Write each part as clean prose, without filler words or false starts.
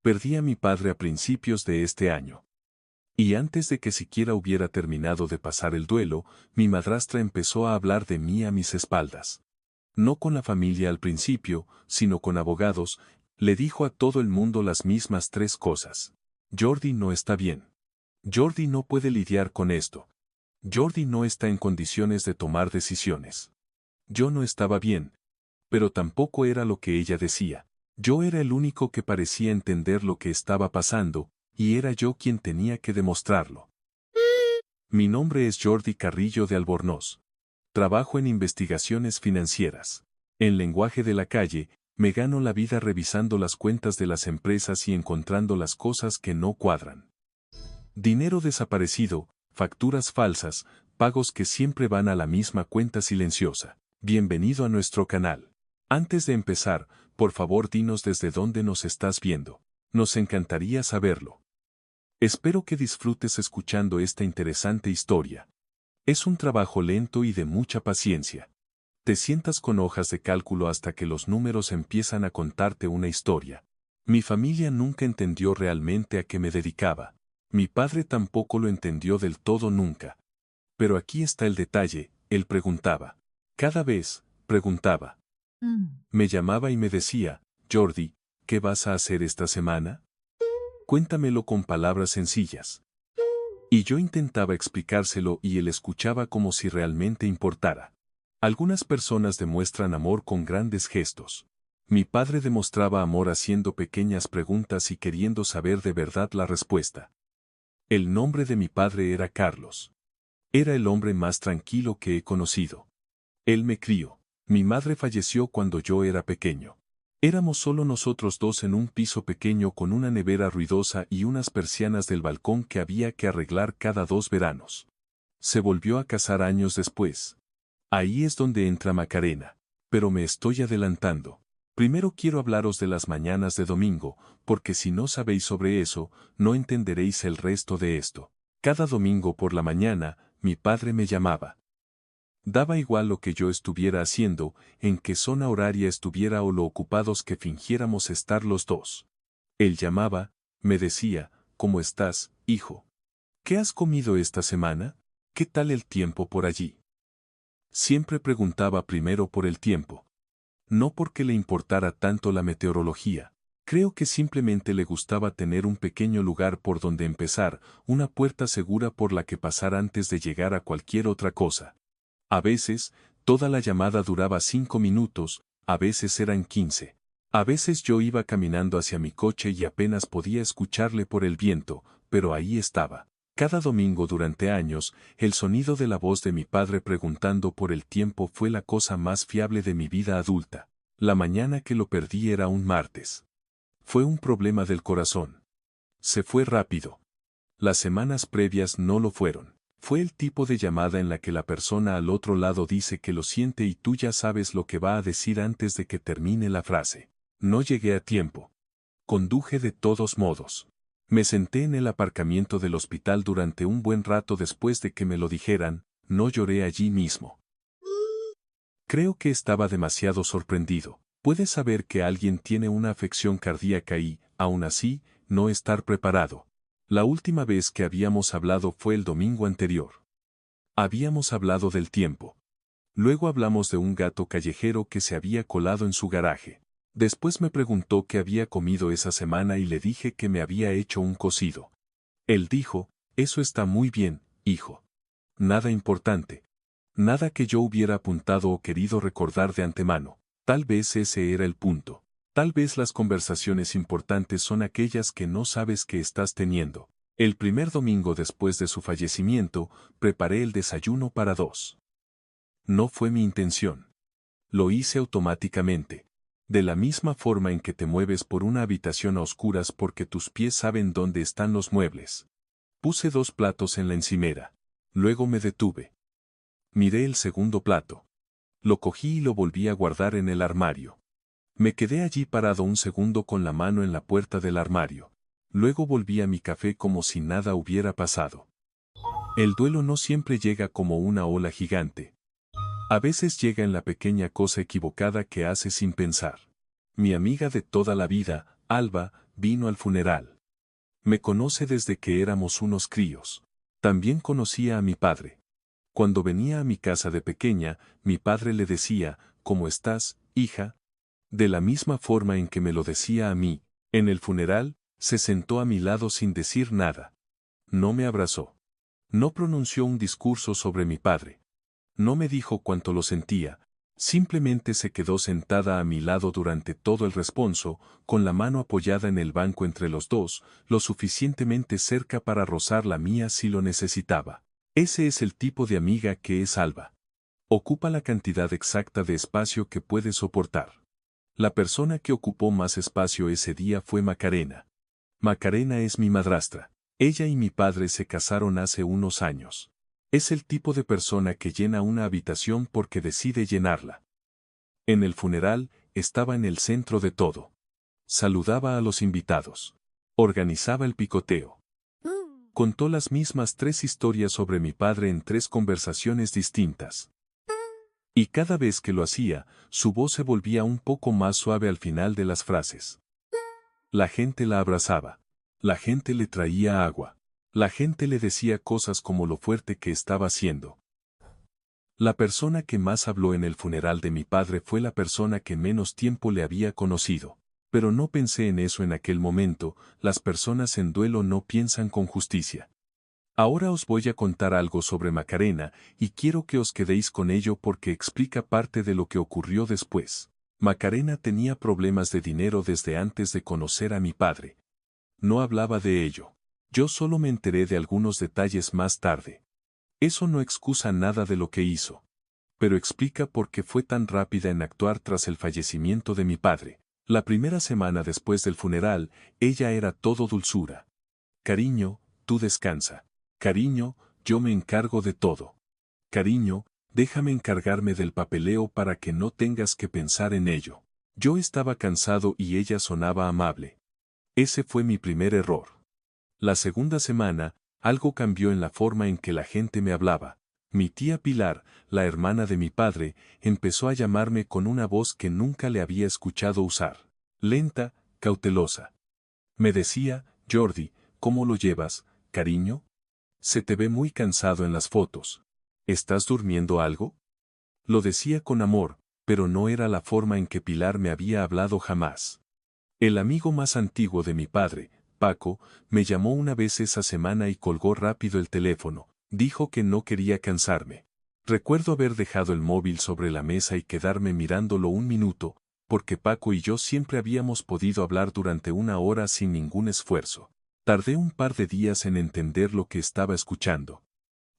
Perdí a mi padre a principios de este año. Y antes de que siquiera hubiera terminado de pasar el duelo, mi madrastra empezó a hablar de mí a mis espaldas. No con la familia al principio, sino con abogados, le dijo a todo el mundo las mismas tres cosas. Jordi no está bien. Jordi no puede lidiar con esto. Jordi no está en condiciones de tomar decisiones. Yo no estaba bien, pero tampoco era lo que ella decía. Yo era el único que parecía entender lo que estaba pasando, y era yo quien tenía que demostrarlo. Mi nombre es Jordi Carrillo de Albornoz. Trabajo en investigaciones financieras. En lenguaje de la calle, me gano la vida revisando las cuentas de las empresas y encontrando las cosas que no cuadran. Dinero desaparecido, facturas falsas, pagos que siempre van a la misma cuenta silenciosa. Bienvenido a nuestro canal. Antes de empezar, por favor dinos desde dónde nos estás viendo. Nos encantaría saberlo. Espero que disfrutes escuchando esta interesante historia. Es un trabajo lento y de mucha paciencia. Te sientas con hojas de cálculo hasta que los números empiezan a contarte una historia. Mi familia nunca entendió realmente a qué me dedicaba. Mi padre tampoco lo entendió del todo nunca. Pero aquí está el detalle, él preguntaba. Cada vez, preguntaba. Me llamaba y me decía, Jordi, ¿qué vas a hacer esta semana? Cuéntamelo con palabras sencillas. Y yo intentaba explicárselo y él escuchaba como si realmente importara. Algunas personas demuestran amor con grandes gestos. Mi padre demostraba amor haciendo pequeñas preguntas y queriendo saber de verdad la respuesta. El nombre de mi padre era Carlos. Era el hombre más tranquilo que he conocido. Él me crió. Mi madre falleció cuando yo era pequeño. Éramos solo nosotros dos en un piso pequeño con una nevera ruidosa y unas persianas del balcón que había que arreglar cada 2 veranos. Se volvió a casar años después. Ahí es donde entra Macarena. Pero me estoy adelantando. Primero quiero hablaros de las mañanas de domingo, porque si no sabéis sobre eso, no entenderéis el resto de esto. Cada domingo por la mañana, mi padre me llamaba. Daba igual lo que yo estuviera haciendo, en qué zona horaria estuviera o lo ocupados que fingiéramos estar los dos. Él llamaba, me decía, ¿cómo estás, hijo? ¿Qué has comido esta semana? ¿Qué tal el tiempo por allí? Siempre preguntaba primero por el tiempo. No porque le importara tanto la meteorología. Creo que simplemente le gustaba tener un pequeño lugar por donde empezar, una puerta segura por la que pasar antes de llegar a cualquier otra cosa. A veces, toda la llamada duraba 5 minutos, a veces eran 15. A veces yo iba caminando hacia mi coche y apenas podía escucharle por el viento, pero ahí estaba. Cada domingo durante años, el sonido de la voz de mi padre preguntando por el tiempo fue la cosa más fiable de mi vida adulta. La mañana que lo perdí era un martes. Fue un problema del corazón. Se fue rápido. Las semanas previas no lo fueron. Fue el tipo de llamada en la que la persona al otro lado dice que lo siente y tú ya sabes lo que va a decir antes de que termine la frase. No llegué a tiempo. Conduje de todos modos. Me senté en el aparcamiento del hospital durante un buen rato después de que me lo dijeran, no lloré allí mismo. Creo que estaba demasiado sorprendido. Puedes saber que alguien tiene una afección cardíaca y, aún así, no estar preparado. La última vez que habíamos hablado fue el domingo anterior. Habíamos hablado del tiempo. Luego hablamos de un gato callejero que se había colado en su garaje. Después me preguntó qué había comido esa semana y le dije que me había hecho un cocido. Él dijo, eso está muy bien, hijo. Nada importante. Nada que yo hubiera apuntado o querido recordar de antemano. Tal vez ese era el punto. Tal vez las conversaciones importantes son aquellas que no sabes que estás teniendo. El primer domingo después de su fallecimiento, preparé el desayuno para 2. No fue mi intención. Lo hice automáticamente. De la misma forma en que te mueves por una habitación a oscuras porque tus pies saben dónde están los muebles. Puse 2 platos en la encimera. Luego me detuve. Miré el segundo plato. Lo cogí y lo volví a guardar en el armario. Me quedé allí parado un segundo con la mano en la puerta del armario. Luego volví a mi café como si nada hubiera pasado. El duelo no siempre llega como una ola gigante. A veces llega en la pequeña cosa equivocada que hace sin pensar. Mi amiga de toda la vida, Alba, vino al funeral. Me conoce desde que éramos unos críos. También conocía a mi padre. Cuando venía a mi casa de pequeña, mi padre le decía, ¿cómo estás, hija? De la misma forma en que me lo decía a mí. En el funeral, se sentó a mi lado sin decir nada. No me abrazó. No pronunció un discurso sobre mi padre. No me dijo cuánto lo sentía. Simplemente se quedó sentada a mi lado durante todo el responso, con la mano apoyada en el banco entre los dos, lo suficientemente cerca para rozar la mía si lo necesitaba. Ese es el tipo de amiga que es Alba. Ocupa la cantidad exacta de espacio que puede soportar. La persona que ocupó más espacio ese día fue Macarena. Macarena es mi madrastra. Ella y mi padre se casaron hace unos años. Es el tipo de persona que llena una habitación porque decide llenarla. En el funeral, estaba en el centro de todo. Saludaba a los invitados. Organizaba el picoteo. Contó las mismas 3 historias sobre mi padre en 3 conversaciones distintas. Y cada vez que lo hacía, su voz se volvía un poco más suave al final de las frases. La gente la abrazaba. La gente le traía agua. La gente le decía cosas como lo fuerte que estaba siendo. La persona que más habló en el funeral de mi padre fue la persona que menos tiempo le había conocido. Pero no pensé en eso en aquel momento, las personas en duelo no piensan con justicia. Ahora os voy a contar algo sobre Macarena, y quiero que os quedéis con ello porque explica parte de lo que ocurrió después. Macarena tenía problemas de dinero desde antes de conocer a mi padre. No hablaba de ello. Yo solo me enteré de algunos detalles más tarde. Eso no excusa nada de lo que hizo. Pero explica por qué fue tan rápida en actuar tras el fallecimiento de mi padre. La primera semana después del funeral, ella era todo dulzura. Cariño, tú descansa. Cariño, yo me encargo de todo. Cariño, déjame encargarme del papeleo para que no tengas que pensar en ello. Yo estaba cansado y ella sonaba amable. Ese fue mi primer error. La segunda semana, algo cambió en la forma en que la gente me hablaba. Mi tía Pilar, la hermana de mi padre, empezó a llamarme con una voz que nunca le había escuchado usar. Lenta, cautelosa. Me decía, Jordi, ¿cómo lo llevas, cariño? Se te ve muy cansado en las fotos. ¿Estás durmiendo algo? Lo decía con amor, pero no era la forma en que Pilar me había hablado jamás. El amigo más antiguo de mi padre, Paco, me llamó una vez esa semana y colgó rápido el teléfono. Dijo que no quería cansarme. Recuerdo haber dejado el móvil sobre la mesa y quedarme mirándolo un minuto, porque Paco y yo siempre habíamos podido hablar durante 1 hora sin ningún esfuerzo. Tardé un par de días en entender lo que estaba escuchando.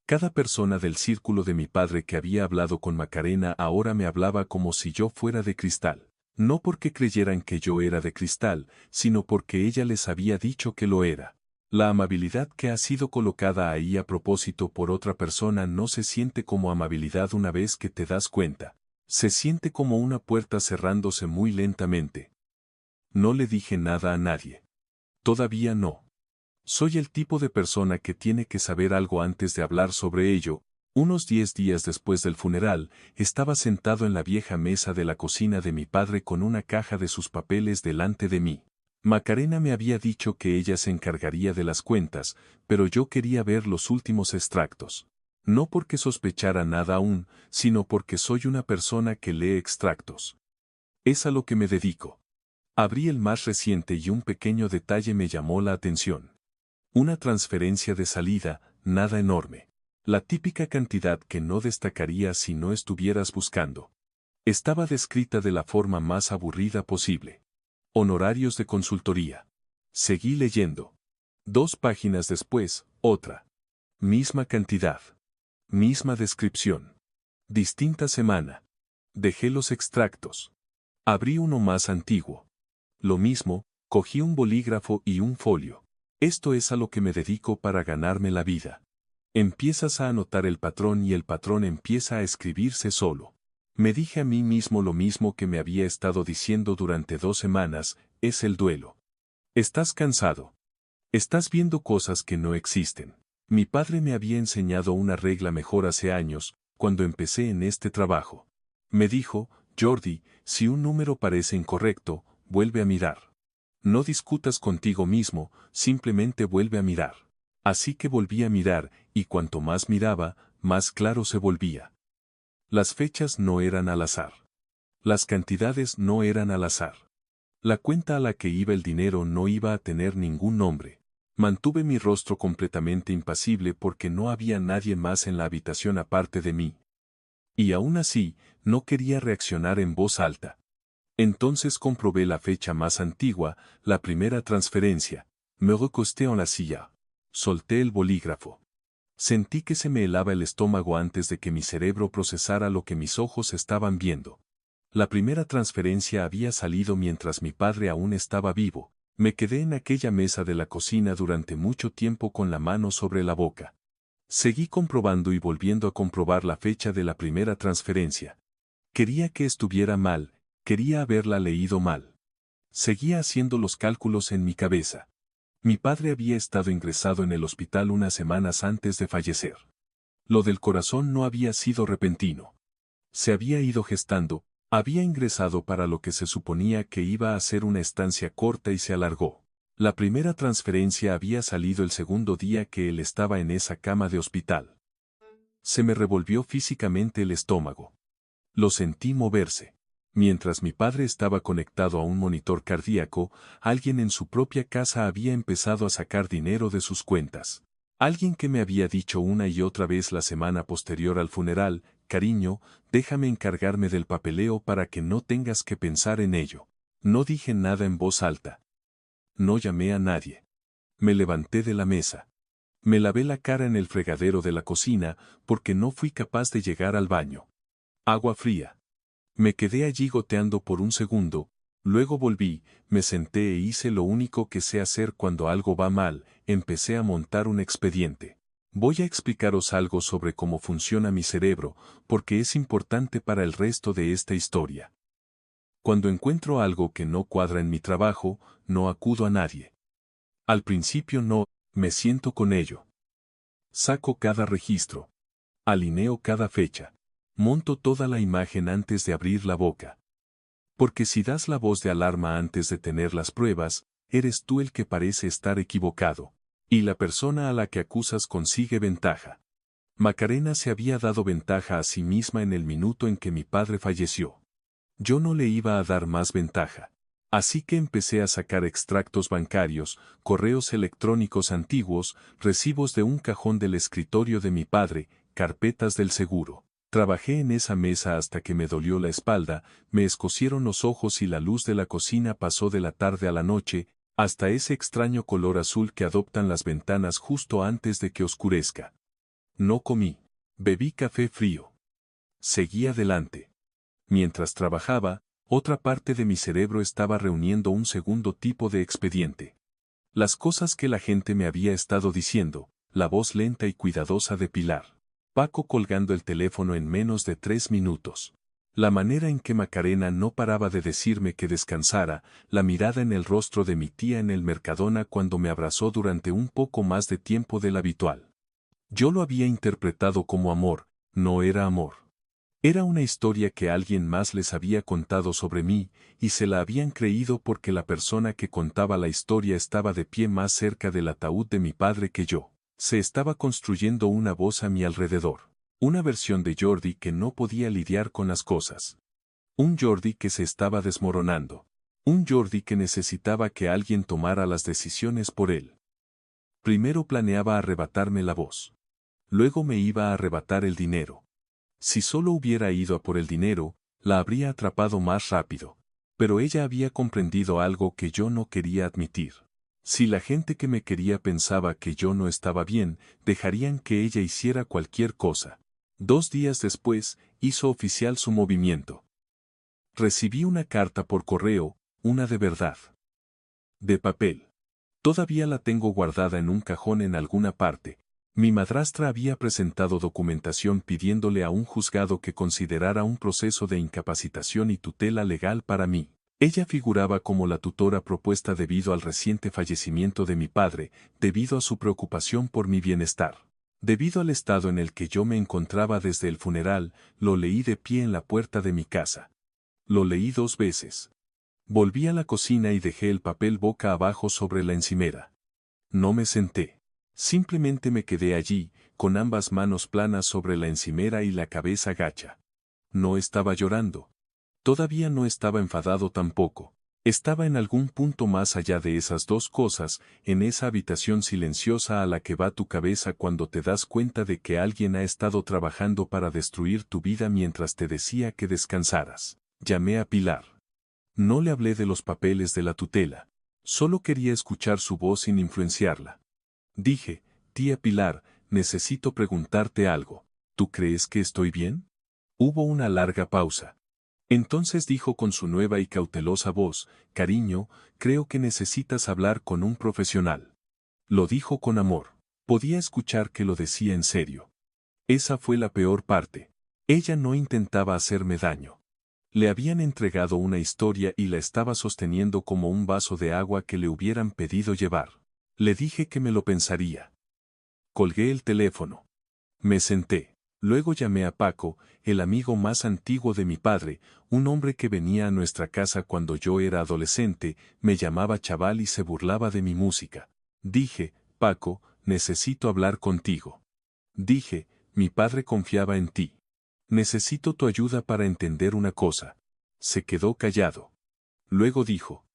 Cada persona del círculo de mi padre que había hablado con Macarena ahora me hablaba como si yo fuera de cristal. No porque creyeran que yo era de cristal, sino porque ella les había dicho que lo era. La amabilidad que ha sido colocada ahí a propósito por otra persona no se siente como amabilidad una vez que te das cuenta. Se siente como una puerta cerrándose muy lentamente. No le dije nada a nadie. Todavía no. Soy el tipo de persona que tiene que saber algo antes de hablar sobre ello. Unos 10 días después del funeral, estaba sentado en la vieja mesa de la cocina de mi padre con una caja de sus papeles delante de mí. Macarena me había dicho que ella se encargaría de las cuentas, pero yo quería ver los últimos extractos. No porque sospechara nada aún, sino porque soy una persona que lee extractos. Es a lo que me dedico. Abrí el más reciente y un pequeño detalle me llamó la atención. Una transferencia de salida, nada enorme. La típica cantidad que no destacaría si no estuvieras buscando. Estaba descrita de la forma más aburrida posible. Honorarios de consultoría. Seguí leyendo. 2 páginas después, otra. Misma cantidad. Misma descripción. Distinta semana. Dejé los extractos. Abrí uno más antiguo. Lo mismo, cogí un bolígrafo y un folio. Esto es a lo que me dedico para ganarme la vida. Empiezas a anotar el patrón y el patrón empieza a escribirse solo. Me dije a mí mismo lo mismo que me había estado diciendo durante 2 semanas, es el duelo. Estás cansado. Estás viendo cosas que no existen. Mi padre me había enseñado una regla mejor hace años, cuando empecé en este trabajo. Me dijo, Jordi, si un número parece incorrecto, vuelve a mirar. No discutas contigo mismo, simplemente vuelve a mirar. Así que volví a mirar, y cuanto más miraba, más claro se volvía. Las fechas no eran al azar. Las cantidades no eran al azar. La cuenta a la que iba el dinero no iba a tener ningún nombre. Mantuve mi rostro completamente impasible porque no había nadie más en la habitación aparte de mí. Y aún así, no quería reaccionar en voz alta. Entonces comprobé la fecha más antigua, la primera transferencia. Me recosté en la silla. Solté el bolígrafo. Sentí que se me helaba el estómago antes de que mi cerebro procesara lo que mis ojos estaban viendo. La primera transferencia había salido mientras mi padre aún estaba vivo. Me quedé en aquella mesa de la cocina durante mucho tiempo con la mano sobre la boca. Seguí comprobando y volviendo a comprobar la fecha de la primera transferencia. Quería que estuviera mal, quería haberla leído mal. Seguía haciendo los cálculos en mi cabeza. Mi padre había estado ingresado en el hospital unas semanas antes de fallecer. Lo del corazón no había sido repentino. Se había ido gestando, había ingresado para lo que se suponía que iba a ser una estancia corta y se alargó. La primera transferencia había salido el segundo día que él estaba en esa cama de hospital. Se me revolvió físicamente el estómago. Lo sentí moverse. Mientras mi padre estaba conectado a un monitor cardíaco, alguien en su propia casa había empezado a sacar dinero de sus cuentas. Alguien que me había dicho una y otra vez la semana posterior al funeral, cariño, déjame encargarme del papeleo para que no tengas que pensar en ello. No dije nada en voz alta. No llamé a nadie. Me levanté de la mesa. Me lavé la cara en el fregadero de la cocina porque no fui capaz de llegar al baño. Agua fría. Me quedé allí goteando por un segundo, luego volví, me senté e hice lo único que sé hacer cuando algo va mal, empecé a montar un expediente. Voy a explicaros algo sobre cómo funciona mi cerebro, porque es importante para el resto de esta historia. Cuando encuentro algo que no cuadra en mi trabajo, no acudo a nadie. Al principio no, me siento con ello. Saco cada registro. Alineo cada fecha. Monto toda la imagen antes de abrir la boca. Porque si das la voz de alarma antes de tener las pruebas, eres tú el que parece estar equivocado. Y la persona a la que acusas consigue ventaja. Macarena se había dado ventaja a sí misma en el minuto en que mi padre falleció. Yo no le iba a dar más ventaja. Así que empecé a sacar extractos bancarios, correos electrónicos antiguos, recibos de un cajón del escritorio de mi padre, carpetas del seguro. Trabajé en esa mesa hasta que me dolió la espalda, me escocieron los ojos y la luz de la cocina pasó de la tarde a la noche, hasta ese extraño color azul que adoptan las ventanas justo antes de que oscurezca. No comí. Bebí café frío. Seguí adelante. Mientras trabajaba, otra parte de mi cerebro estaba reuniendo un segundo tipo de expediente. Las cosas que la gente me había estado diciendo, la voz lenta y cuidadosa de Pilar. Paco colgando el teléfono en menos de 3 minutos. La manera en que Macarena no paraba de decirme que descansara, la mirada en el rostro de mi tía en el Mercadona cuando me abrazó durante un poco más de tiempo del habitual. Yo lo había interpretado como amor, no era amor. Era una historia que alguien más les había contado sobre mí, y se la habían creído porque la persona que contaba la historia estaba de pie más cerca del ataúd de mi padre que yo. Se estaba construyendo una voz a mi alrededor. Una versión de Jordi que no podía lidiar con las cosas. Un Jordi que se estaba desmoronando. Un Jordi que necesitaba que alguien tomara las decisiones por él. Primero planeaba arrebatarme la voz. Luego me iba a arrebatar el dinero. Si solo hubiera ido a por el dinero, la habría atrapado más rápido. Pero ella había comprendido algo que yo no quería admitir. Si la gente que me quería pensaba que yo no estaba bien, dejarían que ella hiciera cualquier cosa. 2 días después, hizo oficial su movimiento. Recibí una carta por correo, una de verdad. De papel. Todavía la tengo guardada en un cajón en alguna parte. Mi madrastra había presentado documentación pidiéndole a un juzgado que considerara un proceso de incapacitación y tutela legal para mí. Ella figuraba como la tutora propuesta debido al reciente fallecimiento de mi padre, debido a su preocupación por mi bienestar. Debido al estado en el que yo me encontraba desde el funeral, lo leí de pie en la puerta de mi casa. Lo leí 2 veces. Volví a la cocina y dejé el papel boca abajo sobre la encimera. No me senté. Simplemente me quedé allí, con ambas manos planas sobre la encimera y la cabeza gacha. No estaba llorando. Todavía no estaba enfadado tampoco. Estaba en algún punto más allá de esas dos cosas, en esa habitación silenciosa a la que va tu cabeza cuando te das cuenta de que alguien ha estado trabajando para destruir tu vida mientras te decía que descansaras. Llamé a Pilar. No le hablé de los papeles de la tutela. Solo quería escuchar su voz sin influenciarla. Dije, tía Pilar, necesito preguntarte algo. ¿Tú crees que estoy bien? Hubo una larga pausa. Entonces dijo con su nueva y cautelosa voz, cariño, creo que necesitas hablar con un profesional. Lo dijo con amor. Podía escuchar que lo decía en serio. Esa fue la peor parte. Ella no intentaba hacerme daño. Le habían entregado una historia y la estaba sosteniendo como un vaso de agua que le hubieran pedido llevar. Le dije que me lo pensaría. Colgué el teléfono. Me senté. Luego llamé a Paco, el amigo más antiguo de mi padre, un hombre que venía a nuestra casa cuando yo era adolescente, me llamaba chaval y se burlaba de mi música. Dije, Paco, necesito hablar contigo. Dije, mi padre confiaba en ti. Necesito tu ayuda para entender una cosa. Se quedó callado. Luego dijo,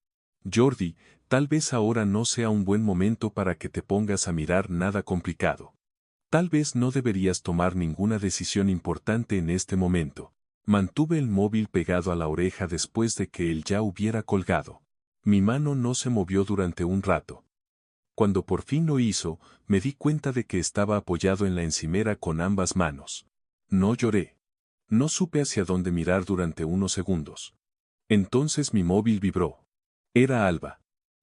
Jordi, tal vez ahora no sea un buen momento para que te pongas a mirar nada complicado. Tal vez no deberías tomar ninguna decisión importante en este momento. Mantuve el móvil pegado a la oreja después de que él ya hubiera colgado. Mi mano no se movió durante un rato. Cuando por fin lo hizo, me di cuenta de que estaba apoyado en la encimera con ambas manos. No lloré. No supe hacia dónde mirar durante unos segundos. Entonces mi móvil vibró. Era Alba.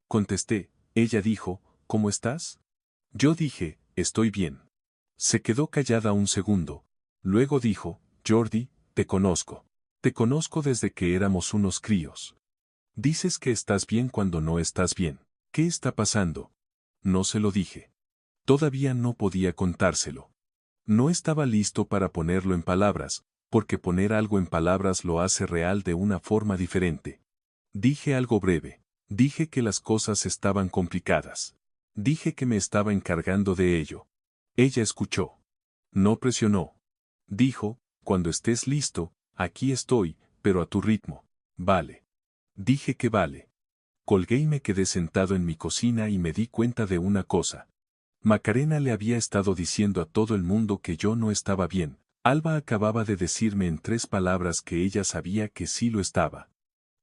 Contesté, ella dijo, ¿cómo estás? Yo dije, estoy bien. Se quedó callada un segundo. Luego dijo, Jordi, te conozco. Te conozco desde que éramos unos críos. Dices que estás bien cuando no estás bien. ¿Qué está pasando? No se lo dije. Todavía no podía contárselo. No estaba listo para ponerlo en palabras, porque poner algo en palabras lo hace real de una forma diferente. Dije algo breve. Dije que las cosas estaban complicadas. Dije que me estaba encargando de ello. Ella escuchó. No presionó. Dijo, cuando estés listo, aquí estoy, pero a tu ritmo. Vale. Dije que vale. Colgué y me quedé sentado en mi cocina y me di cuenta de una cosa. Macarena le había estado diciendo a todo el mundo que yo no estaba bien. Alba acababa de decirme en 3 palabras que ella sabía que sí lo estaba.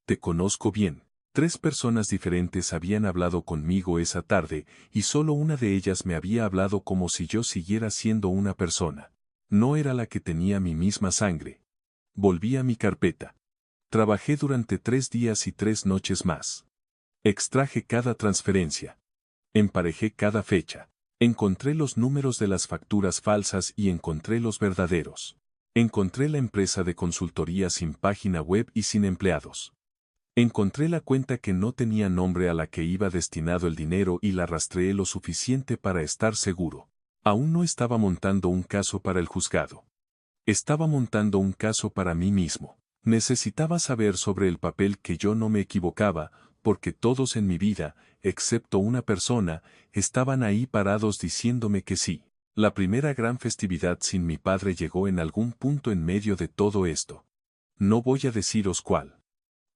Te conozco bien. 3 personas diferentes habían hablado conmigo esa tarde, y solo una de ellas me había hablado como si yo siguiera siendo una persona. No era la que tenía mi misma sangre. Volví a mi carpeta. Trabajé durante 3 días y 3 noches más. Extraje cada transferencia. Emparejé cada fecha. Encontré los números de las facturas falsas y encontré los verdaderos. Encontré la empresa de consultoría sin página web y sin empleados. Encontré la cuenta que no tenía nombre a la que iba destinado el dinero y la rastreé lo suficiente para estar seguro. Aún no estaba montando un caso para el juzgado. Estaba montando un caso para mí mismo. Necesitaba saber sobre el papel que yo no me equivocaba, porque todos en mi vida, excepto una persona, estaban ahí parados diciéndome que sí. La primera gran festividad sin mi padre llegó en algún punto en medio de todo esto. No voy a deciros cuál.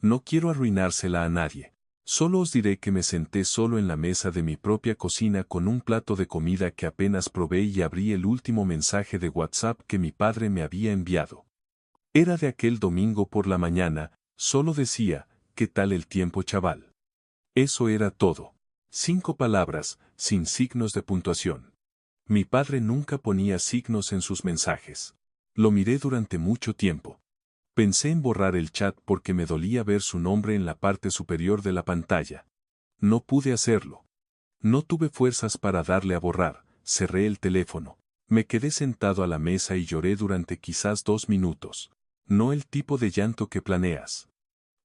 No quiero arruinársela a nadie. Solo os diré que me senté solo en la mesa de mi propia cocina con un plato de comida que apenas probé y abrí el último mensaje de WhatsApp que mi padre me había enviado. Era de aquel domingo por la mañana, solo decía, ¿qué tal el tiempo, chaval? Eso era todo. 5 palabras, sin signos de puntuación. Mi padre nunca ponía signos en sus mensajes. Lo miré durante mucho tiempo. Pensé en borrar el chat porque me dolía ver su nombre en la parte superior de la pantalla. No pude hacerlo. No tuve fuerzas para darle a borrar, cerré el teléfono. Me quedé sentado a la mesa y lloré durante quizás 2 minutos. No el tipo de llanto que planeas.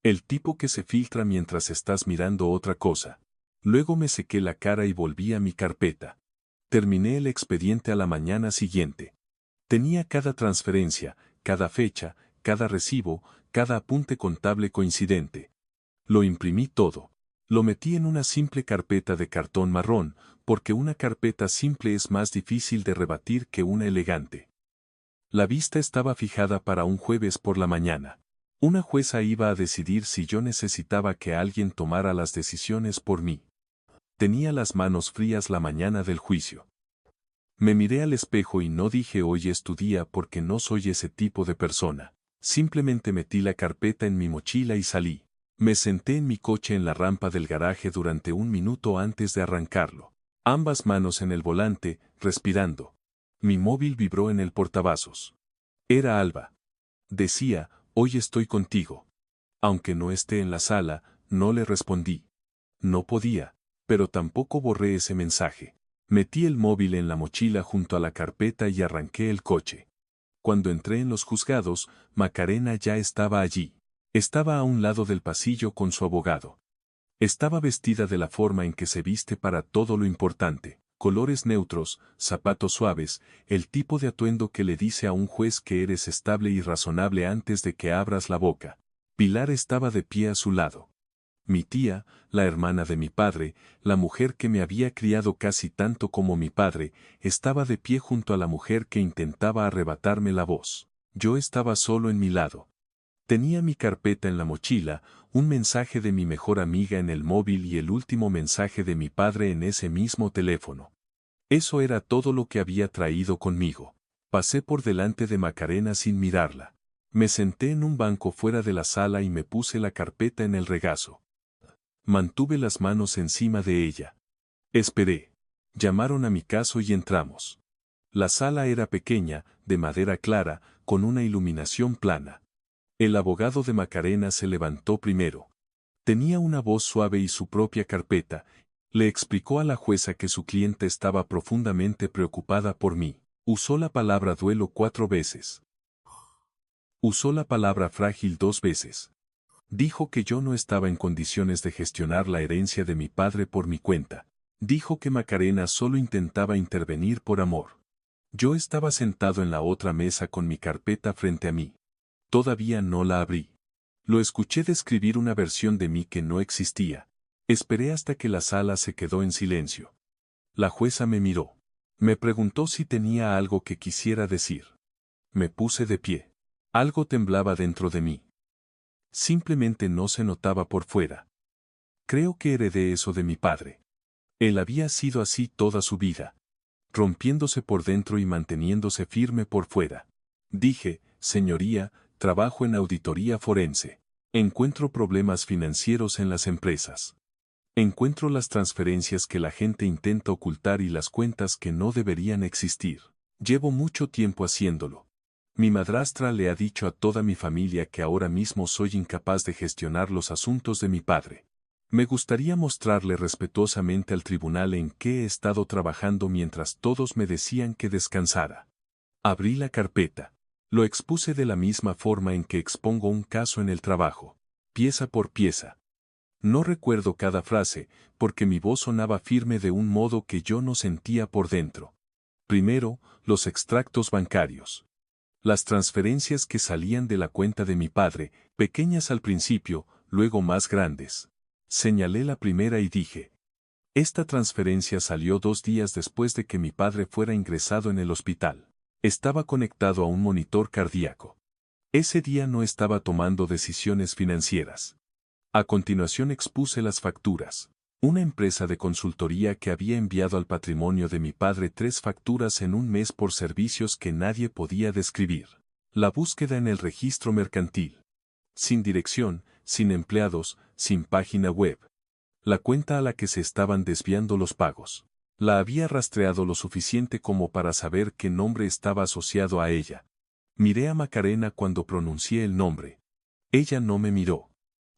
El tipo que se filtra mientras estás mirando otra cosa. Luego me sequé la cara y volví a mi carpeta. Terminé el expediente a la mañana siguiente. Tenía cada transferencia, cada fecha, cada recibo, cada apunte contable coincidente. Lo imprimí todo. Lo metí en una simple carpeta de cartón marrón, porque una carpeta simple es más difícil de rebatir que una elegante. La vista estaba fijada para un jueves por la mañana. Una jueza iba a decidir si yo necesitaba que alguien tomara las decisiones por mí. Tenía las manos frías la mañana del juicio. Me miré al espejo y no dije hoy es tu día porque no soy ese tipo de persona. Simplemente metí la carpeta en mi mochila y salí. Me senté en mi coche en la rampa del garaje durante un minuto antes de arrancarlo. Ambas manos en el volante, respirando. Mi móvil vibró en el portavasos. Era Alba. Decía, hoy estoy contigo. Aunque no esté en la sala, no le respondí. No podía, pero tampoco borré ese mensaje. Metí el móvil en la mochila junto a la carpeta y arranqué el coche. Cuando entré en los juzgados, Macarena ya estaba allí. Estaba a un lado del pasillo con su abogado. Estaba vestida de la forma en que se viste para todo lo importante, colores neutros, zapatos suaves, el tipo de atuendo que le dice a un juez que eres estable y razonable antes de que abras la boca. Pilar estaba de pie a su lado. Mi tía, la hermana de mi padre, la mujer que me había criado casi tanto como mi padre, estaba de pie junto a la mujer que intentaba arrebatarme la voz. Yo estaba solo en mi lado. Tenía mi carpeta en la mochila, un mensaje de mi mejor amiga en el móvil y el último mensaje de mi padre en ese mismo teléfono. Eso era todo lo que había traído conmigo. Pasé por delante de Macarena sin mirarla. Me senté en un banco fuera de la sala y me puse la carpeta en el regazo. Mantuve las manos encima de ella. Esperé. Llamaron a mi caso y entramos. La sala era pequeña, de madera clara, con una iluminación plana. El abogado de Macarena se levantó primero. Tenía una voz suave y su propia carpeta. Le explicó a la jueza que su cliente estaba profundamente preocupada por mí. Usó la palabra duelo 4 veces. Usó la palabra frágil 2 veces. Dijo que yo no estaba en condiciones de gestionar la herencia de mi padre por mi cuenta. Dijo que Macarena solo intentaba intervenir por amor. Yo estaba sentado en la otra mesa con mi carpeta frente a mí. Todavía no la abrí. Lo escuché describir una versión de mí que no existía. Esperé hasta que la sala se quedó en silencio. La jueza me miró. Me preguntó si tenía algo que quisiera decir. Me puse de pie. Algo temblaba dentro de mí. Simplemente no se notaba por fuera. Creo que heredé eso de mi padre. Él había sido así toda su vida, rompiéndose por dentro y manteniéndose firme por fuera. Dije, señoría, trabajo en auditoría forense. Encuentro problemas financieros en las empresas. Encuentro las transferencias que la gente intenta ocultar y las cuentas que no deberían existir. Llevo mucho tiempo haciéndolo. Mi madrastra le ha dicho a toda mi familia que ahora mismo soy incapaz de gestionar los asuntos de mi padre. Me gustaría mostrarle respetuosamente al tribunal en qué he estado trabajando mientras todos me decían que descansara. Abrí la carpeta. Lo expuse de la misma forma en que expongo un caso en el trabajo, pieza por pieza. No recuerdo cada frase, porque mi voz sonaba firme de un modo que yo no sentía por dentro. Primero, los extractos bancarios. Las transferencias que salían de la cuenta de mi padre, pequeñas al principio, luego más grandes. Señalé la primera y dije, esta transferencia salió 2 días después de que mi padre fuera ingresado en el hospital. Estaba conectado a un monitor cardíaco. Ese día no estaba tomando decisiones financieras. A continuación expuse las facturas. Una empresa de consultoría que había enviado al patrimonio de mi padre 3 facturas en un mes por servicios que nadie podía describir. La búsqueda en el registro mercantil. Sin dirección, sin empleados, sin página web. La cuenta a la que se estaban desviando los pagos. La había rastreado lo suficiente como para saber qué nombre estaba asociado a ella. Miré a Macarena cuando pronuncié el nombre. Ella no me miró.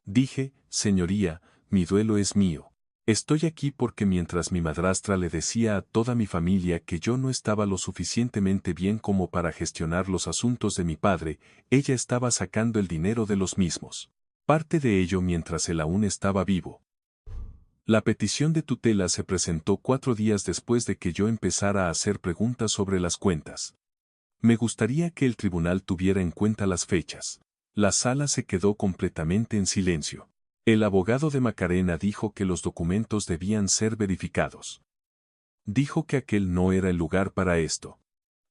Dije, señoría, mi duelo es mío. Estoy aquí porque mientras mi madrastra le decía a toda mi familia que yo no estaba lo suficientemente bien como para gestionar los asuntos de mi padre, ella estaba sacando el dinero de los mismos. Parte de ello mientras él aún estaba vivo. La petición de tutela se presentó 4 días después de que yo empezara a hacer preguntas sobre las cuentas. Me gustaría que el tribunal tuviera en cuenta las fechas. La sala se quedó completamente en silencio. El abogado de Macarena dijo que los documentos debían ser verificados. Dijo que aquel no era el lugar para esto.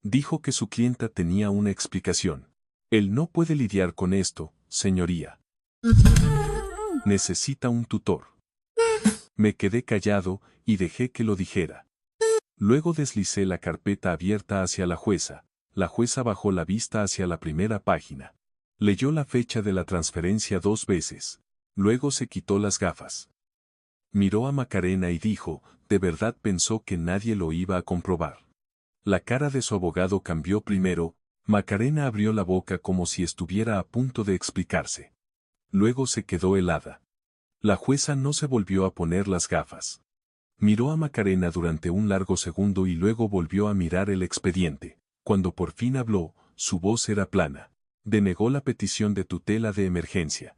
Dijo que su clienta tenía una explicación. Él no puede lidiar con esto, señoría. Necesita un tutor. Me quedé callado y dejé que lo dijera. Luego deslicé la carpeta abierta hacia la jueza. La jueza bajó la vista hacia la primera página. Leyó la fecha de la transferencia 2 veces. Luego se quitó las gafas. Miró a Macarena y dijo, ¿de verdad pensó que nadie lo iba a comprobar? La cara de su abogado cambió primero. Macarena abrió la boca como si estuviera a punto de explicarse. Luego se quedó helada. La jueza no se volvió a poner las gafas. Miró a Macarena durante un largo segundo y luego volvió a mirar el expediente. Cuando por fin habló, su voz era plana. Denegó la petición de tutela de emergencia.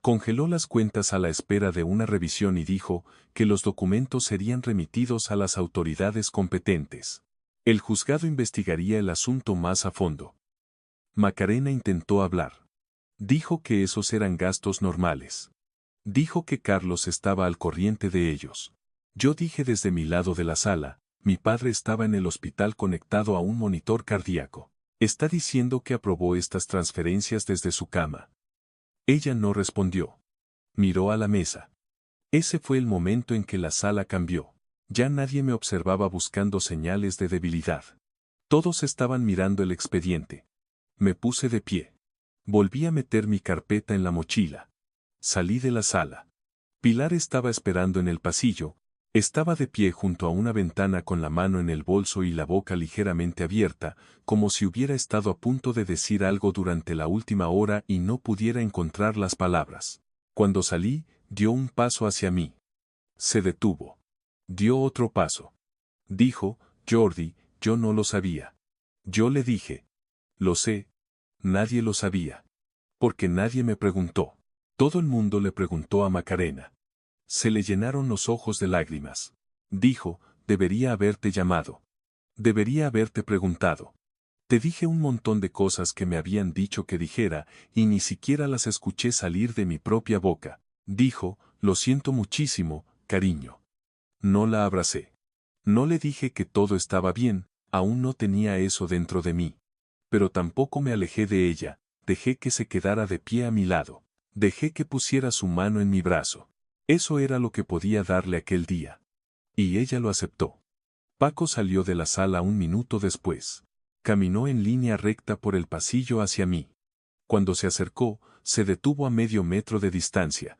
Congeló las cuentas a la espera de una revisión y dijo que los documentos serían remitidos a las autoridades competentes. El juzgado investigaría el asunto más a fondo. Macarena intentó hablar. Dijo que esos eran gastos normales. Dijo que Carlos estaba al corriente de ellos. Yo dije desde mi lado de la sala, mi padre estaba en el hospital conectado a un monitor cardíaco. Está diciendo que aprobó estas transferencias desde su cama. Ella no respondió. Miró a la mesa. Ese fue el momento en que la sala cambió. Ya nadie me observaba buscando señales de debilidad. Todos estaban mirando el expediente. Me puse de pie. Volví a meter mi carpeta en la mochila. Salí de la sala. Pilar estaba esperando en el pasillo. Estaba de pie junto a una ventana con la mano en el bolso y la boca ligeramente abierta, como si hubiera estado a punto de decir algo durante la última hora y no pudiera encontrar las palabras. Cuando salí, dio un paso hacia mí. Se detuvo. Dio otro paso. Dijo, Jordi, yo no lo sabía. Yo le dije. Lo sé. Nadie lo sabía. Porque nadie me preguntó. Todo el mundo le preguntó a Macarena. Se le llenaron los ojos de lágrimas. Dijo, debería haberte llamado. Debería haberte preguntado. Te dije un montón de cosas que me habían dicho que dijera, y ni siquiera las escuché salir de mi propia boca. Dijo, lo siento muchísimo, cariño. No la abracé. No le dije que todo estaba bien, aún no tenía eso dentro de mí. Pero tampoco me alejé de ella, dejé que se quedara de pie a mi lado. Dejé que pusiera su mano en mi brazo. Eso era lo que podía darle aquel día. Y ella lo aceptó. Paco salió de la sala un minuto después. Caminó en línea recta por el pasillo hacia mí. Cuando se acercó, se detuvo a medio metro de distancia.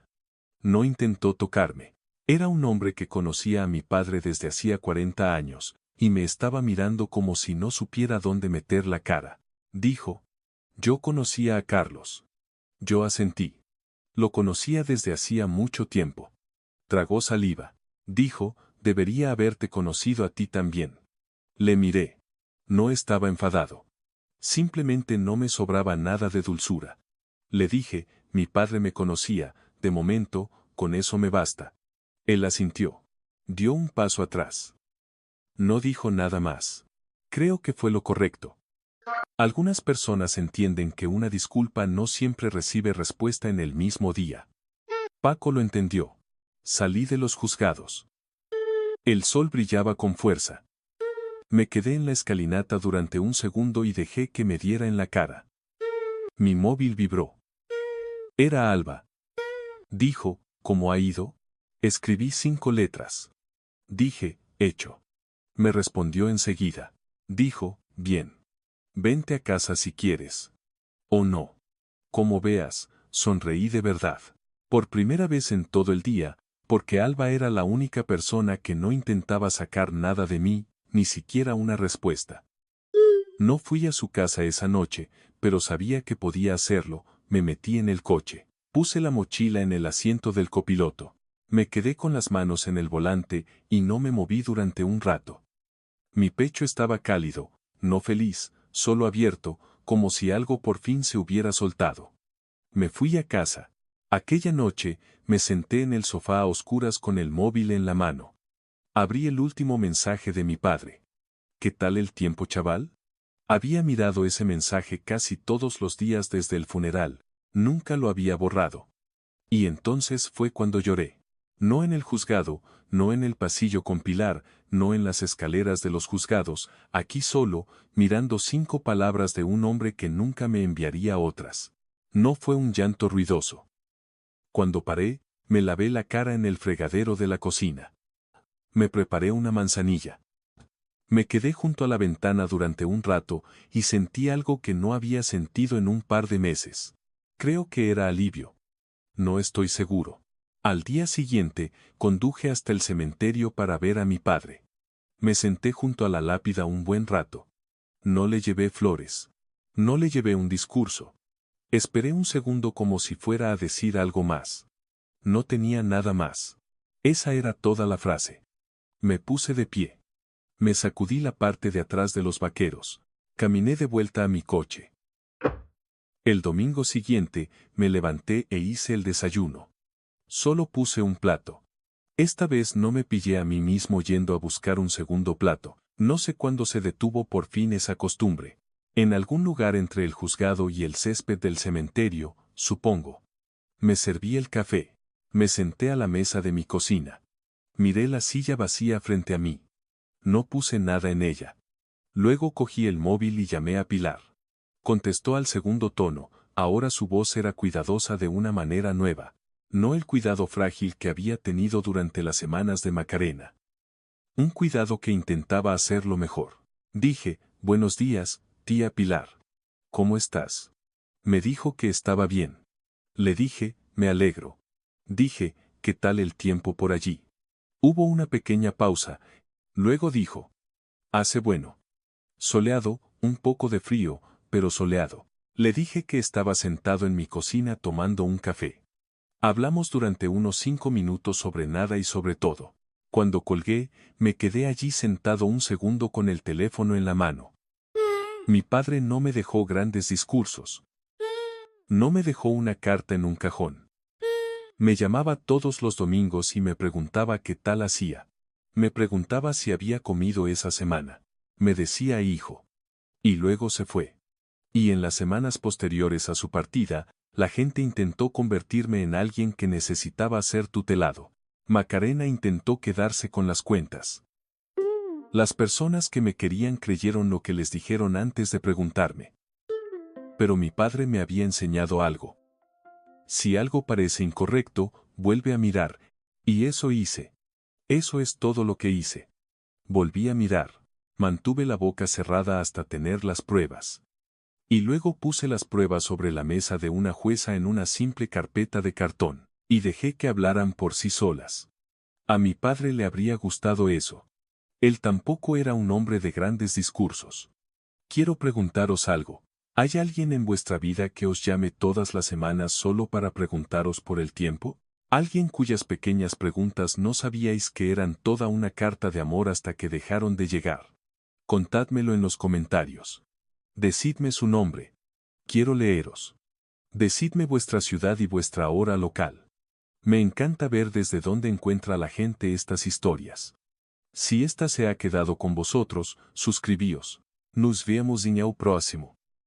No intentó tocarme. Era un hombre que conocía a mi padre desde hacía 40 años, y me estaba mirando como si no supiera dónde meter la cara. Dijo, yo conocía a Carlos. Yo asentí. Lo conocía desde hacía mucho tiempo. Tragó saliva. Dijo, debería haberte conocido a ti también. Le miré. No estaba enfadado. Simplemente no me sobraba nada de dulzura. Le dije, mi padre me conocía, de momento, con eso me basta. Él asintió. Dio un paso atrás. No dijo nada más. Creo que fue lo correcto. Algunas personas entienden que una disculpa no siempre recibe respuesta en el mismo día. Paco lo entendió. Salí de los juzgados. El sol brillaba con fuerza. Me quedé en la escalinata durante un segundo y dejé que me diera en la cara. Mi móvil vibró. Era Alba. Dijo, ¿cómo ha ido? Escribí 5 letras. Dije, hecho. Me respondió enseguida. Dijo, bien. Vente a casa si quieres. O no. Como veas, sonreí de verdad. Por primera vez en todo el día, porque Alba era la única persona que no intentaba sacar nada de mí, ni siquiera una respuesta. No fui a su casa esa noche, pero sabía que podía hacerlo. Me metí en el coche. Puse la mochila en el asiento del copiloto. Me quedé con las manos en el volante y no me moví durante un rato. Mi pecho estaba cálido, no feliz, solo abierto, como si algo por fin se hubiera soltado. Me fui a casa. Aquella noche, me senté en el sofá a oscuras con el móvil en la mano. Abrí el último mensaje de mi padre. ¿Qué tal el tiempo, chaval? Había mirado ese mensaje casi todos los días desde el funeral, nunca lo había borrado. Y entonces fue cuando lloré. No en el juzgado, no en el pasillo con Pilar, no en las escaleras de los juzgados, aquí solo, mirando 5 palabras de un hombre que nunca me enviaría otras. No fue un llanto ruidoso. Cuando paré, me lavé la cara en el fregadero de la cocina. Me preparé una manzanilla. Me quedé junto a la ventana durante un rato y sentí algo que no había sentido en un par de meses. Creo que era alivio. No estoy seguro. Al día siguiente, conduje hasta el cementerio para ver a mi padre. Me senté junto a la lápida un buen rato. No le llevé flores. No le llevé un discurso. Esperé un segundo como si fuera a decir algo más. No tenía nada más. Esa era toda la frase. Me puse de pie. Me sacudí la parte de atrás de los vaqueros. Caminé de vuelta a mi coche. El domingo siguiente, me levanté e hice el desayuno. Solo puse un plato. Esta vez no me pillé a mí mismo yendo a buscar un segundo plato. No sé cuándo se detuvo por fin esa costumbre. En algún lugar entre el juzgado y el césped del cementerio, supongo. Me serví el café. Me senté a la mesa de mi cocina. Miré la silla vacía frente a mí. No puse nada en ella. Luego cogí el móvil y llamé a Pilar. Contestó al segundo tono, ahora su voz era cuidadosa de una manera nueva. No el cuidado frágil que había tenido durante las semanas de Macarena. Un cuidado que intentaba hacerlo mejor. Dije, buenos días, tía Pilar. ¿Cómo estás? Me dijo que estaba bien. Le dije, me alegro. Dije, ¿qué tal el tiempo por allí? Hubo una pequeña pausa. Luego dijo, hace bueno. Soleado, un poco de frío, pero soleado. Le dije que estaba sentado en mi cocina tomando un café. Hablamos durante unos 5 minutos sobre nada y sobre todo. Cuando colgué, me quedé allí sentado un segundo con el teléfono en la mano. Mi padre no me dejó grandes discursos. No me dejó una carta en un cajón. Me llamaba todos los domingos y me preguntaba qué tal hacía. Me preguntaba si había comido esa semana. Me decía hijo. Y luego se fue. Y en las semanas posteriores a su partida, la gente intentó convertirme en alguien que necesitaba ser tutelado. Macarena intentó quedarse con las cuentas. Las personas que me querían creyeron lo que les dijeron antes de preguntarme. Pero mi padre me había enseñado algo. Si algo parece incorrecto, vuelve a mirar. Y eso hice. Eso es todo lo que hice. Volví a mirar. Mantuve la boca cerrada hasta tener las pruebas. Y luego puse las pruebas sobre la mesa de una jueza en una simple carpeta de cartón, y dejé que hablaran por sí solas. A mi padre le habría gustado eso. Él tampoco era un hombre de grandes discursos. Quiero preguntaros algo. ¿Hay alguien en vuestra vida que os llame todas las semanas solo para preguntaros por el tiempo? ¿Alguien cuyas pequeñas preguntas no sabíais que eran toda una carta de amor hasta que dejaron de llegar? Contádmelo en los comentarios. Decidme su nombre. Quiero leeros. Decidme vuestra ciudad y vuestra hora local. Me encanta ver desde dónde encuentra la gente estas historias. Si esta se ha quedado con vosotros, suscribíos. Nos vemos en el próximo.